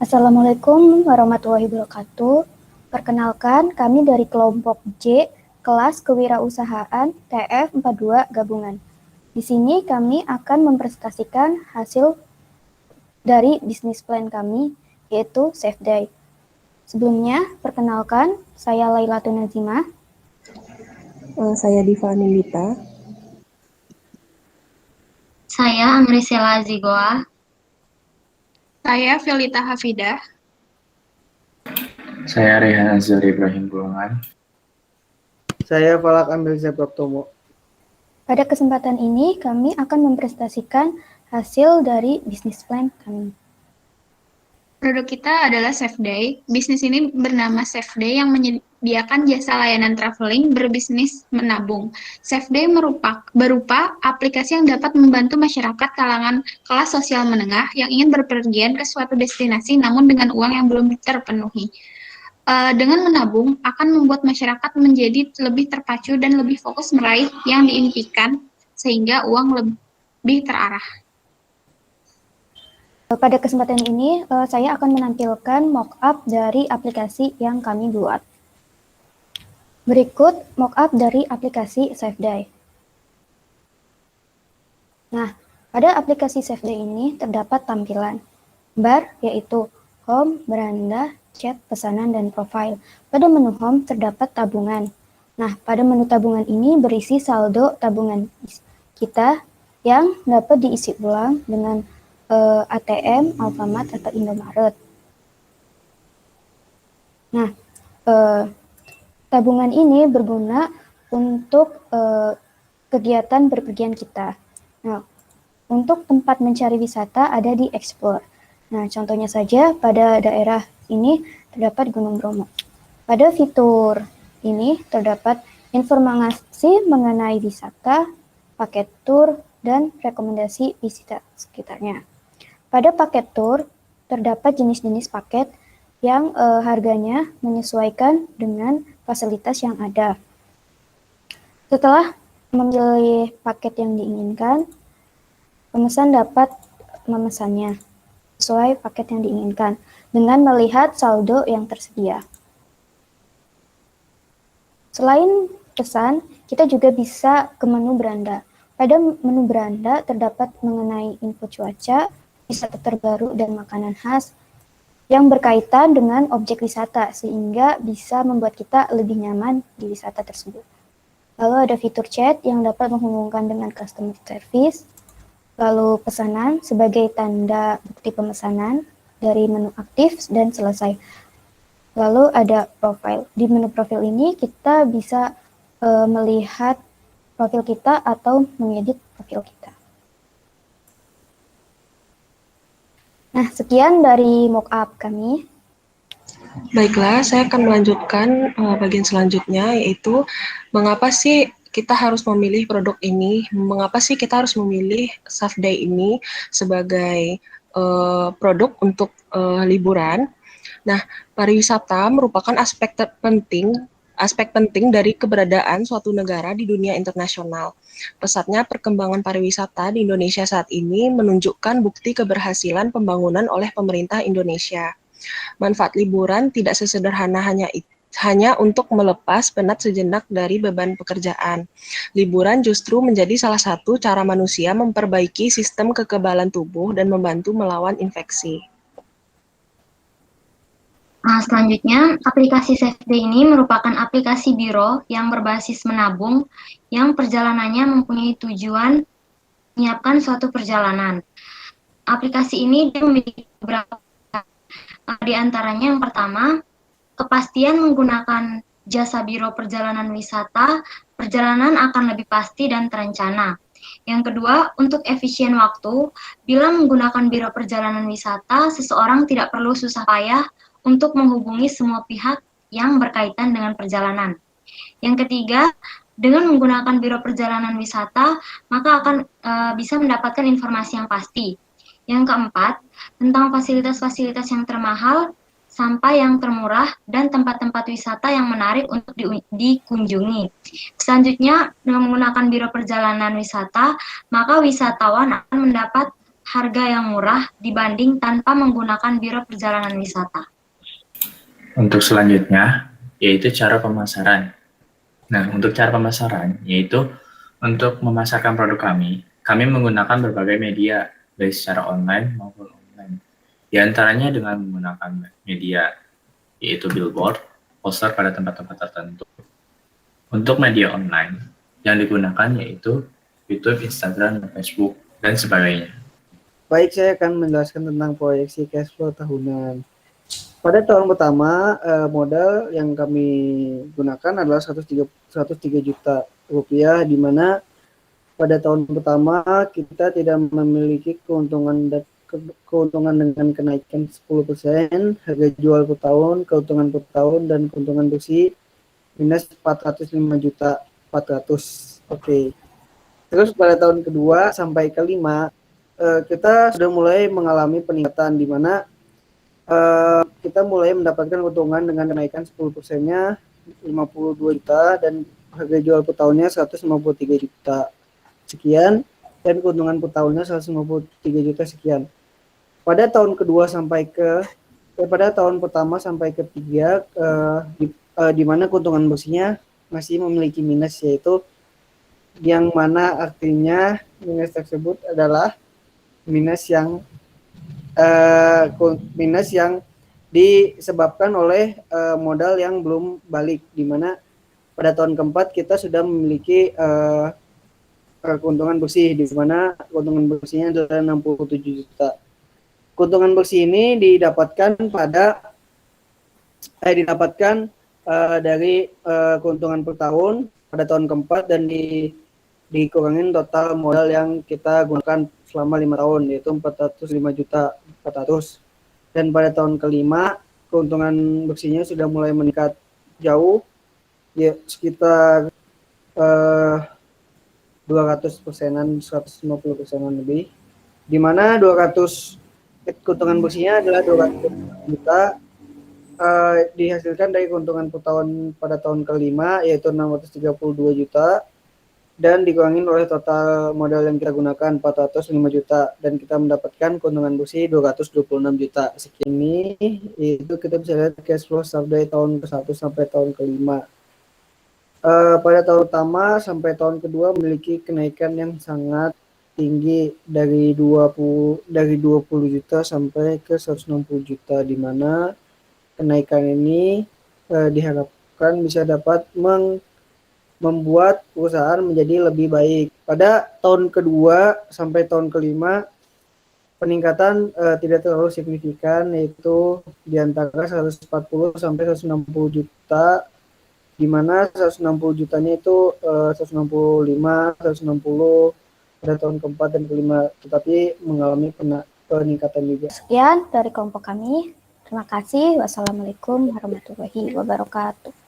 Assalamualaikum warahmatullahi wabarakatuh. Perkenalkan, kami dari kelompok J, kelas kewirausahaan TF42 gabungan. Di sini kami akan mempresentasikan hasil dari bisnis plan kami, yaitu Safe Day. Sebelumnya, perkenalkan, saya Lailatun Nazimah. Saya Diva Nindita. Saya Amrisela Zigoa. Saya Felita Hafidah. Saya Rehan Azhar Ibrahim Bulungan. Saya Falak Ambil Tomo. Pada kesempatan ini, kami akan mempresentasikan hasil dari bisnis plan kami. Produk kita adalah Safe Day. Bisnis ini bernama Safe Day yang menyediakan jasa layanan traveling berbisnis menabung. Safe Day berupa aplikasi yang dapat membantu masyarakat kalangan kelas sosial menengah yang ingin berpergian ke suatu destinasi namun dengan uang yang belum terpenuhi. Dengan menabung akan membuat masyarakat menjadi lebih terpacu dan lebih fokus meraih yang diimpikan sehingga uang lebih terarah. Pada kesempatan ini, saya akan menampilkan mock-up dari aplikasi yang kami buat. Berikut mock-up dari aplikasi Safe Day. Nah, pada aplikasi Safe Day ini terdapat tampilan bar, yaitu home, beranda, chat, pesanan, dan profile. Pada menu home terdapat tabungan. Nah, pada menu tabungan ini berisi saldo tabungan kita yang dapat diisi ulang dengan ATM, Alfamart, atau Indomaret. Nah, tabungan ini berguna untuk kegiatan berpergian kita. Nah, untuk tempat mencari wisata ada di Explore. Nah, contohnya saja pada daerah ini terdapat Gunung Bromo. Pada fitur ini terdapat informasi mengenai wisata, paket tur, dan rekomendasi wisata sekitarnya. Pada paket tur, terdapat jenis-jenis paket yang harganya menyesuaikan dengan fasilitas yang ada. Setelah memilih paket yang diinginkan, pemesan dapat memesannya sesuai paket yang diinginkan dengan melihat saldo yang tersedia. Selain pesan, kita juga bisa ke menu beranda. Pada menu beranda terdapat mengenai info cuaca, wisata terbaru, dan makanan khas yang berkaitan dengan objek wisata, sehingga bisa membuat kita lebih nyaman di wisata tersebut. Lalu ada fitur chat yang dapat menghubungkan dengan customer service, lalu pesanan sebagai tanda bukti pemesanan dari menu aktif dan selesai. Lalu ada profile. Di menu profil ini kita bisa melihat profil kita atau mengedit profil kita. Nah, sekian dari mock-up kami. Baiklah, saya akan melanjutkan bagian selanjutnya, yaitu mengapa sih kita harus memilih produk ini, mengapa sih kita harus memilih Safe Day ini sebagai produk untuk liburan. Nah, pariwisata merupakan aspek penting dari keberadaan suatu negara di dunia internasional. Pesatnya perkembangan pariwisata di Indonesia saat ini menunjukkan bukti keberhasilan pembangunan oleh pemerintah Indonesia. Manfaat liburan tidak sesederhana hanya untuk melepas penat sejenak dari beban pekerjaan. Liburan justru menjadi salah satu cara manusia memperbaiki sistem kekebalan tubuh dan membantu melawan infeksi. Nah, selanjutnya, aplikasi Safe Day ini merupakan aplikasi biro yang berbasis menabung yang perjalanannya mempunyai tujuan menyiapkan suatu perjalanan. Aplikasi ini memiliki beberapa di antaranya yang pertama, kepastian menggunakan jasa biro perjalanan wisata, perjalanan akan lebih pasti dan terencana. Yang kedua, untuk efisien waktu, bila menggunakan biro perjalanan wisata, seseorang tidak perlu susah payah untuk menghubungi semua pihak yang berkaitan dengan perjalanan. Yang ketiga, dengan menggunakan biro perjalanan wisata, maka akan bisa mendapatkan informasi yang pasti. Yang keempat, tentang fasilitas-fasilitas yang termahal sampai yang termurah dan tempat-tempat wisata yang menarik untuk dikunjungi. Selanjutnya, dengan menggunakan biro perjalanan wisata, maka wisatawan akan mendapat harga yang murah dibanding tanpa menggunakan biro perjalanan wisata. Untuk selanjutnya, yaitu cara pemasaran. Nah, untuk cara pemasaran, yaitu untuk memasarkan produk kami menggunakan berbagai media, baik secara online maupun offline. Di antaranya dengan menggunakan media, yaitu billboard, poster pada tempat-tempat tertentu. Untuk media online, yang digunakan yaitu YouTube, Instagram, dan Facebook, dan sebagainya. Baik, saya akan menjelaskan tentang proyeksi cash flow tahunan. Pada tahun pertama, modal yang kami gunakan adalah 103 juta rupiah, di mana pada tahun pertama kita tidak memiliki keuntungan dengan kenaikan 10%, harga jual per tahun, keuntungan per tahun, dan keuntungan bersih minus 405 juta 400. Oke. Terus pada tahun kedua sampai kelima, kita sudah mulai mengalami peningkatan, di mana kita mulai mendapatkan keuntungan dengan kenaikan 10%-nya 52 juta dan harga jual per tahunnya 153 juta sekian, dan keuntungan per tahunnya 153 juta sekian. Pada tahun kedua sampai pada tahun pertama sampai ketiga, di mana keuntungan bersihnya masih memiliki minus, yaitu yang mana artinya minus tersebut adalah minus yang disebabkan oleh modal yang belum balik, di mana pada tahun keempat kita sudah memiliki keuntungan bersih, di mana keuntungan bersihnya adalah 67 juta. Keuntungan bersih ini didapatkan dari keuntungan per tahun pada tahun keempat, dan dikurangin total modal yang kita gunakan selama 5 tahun, yaitu 405 juta 400. Dan pada tahun kelima, keuntungan bersihnya sudah mulai meningkat jauh, ya sekitar 200%-an, 150%-an lebih, di mana keuntungan bersihnya adalah 200 juta, dihasilkan dari keuntungan per tahun pada tahun kelima, yaitu 632 juta, dan dikurangin oleh total modal yang kita gunakan 405 juta, dan kita mendapatkan keuntungan bersih 226 juta. Segini itu kita bisa lihat cash flow dari tahun ke-1 sampai tahun ke-5. Pada tahun pertama sampai tahun kedua memiliki kenaikan yang sangat tinggi dari 20 juta sampai ke 160 juta, di mana kenaikan ini diharapkan bisa dapat membuat perusahaan menjadi lebih baik. Pada tahun kedua sampai tahun kelima, peningkatan tidak terlalu signifikan, yaitu di antara 140 sampai 160 juta, di mana 160 jutanya itu 165, 160 pada tahun keempat dan kelima, tetapi mengalami peningkatan juga. Sekian dari kelompok kami. Terima kasih. Wassalamualaikum warahmatullahi wabarakatuh.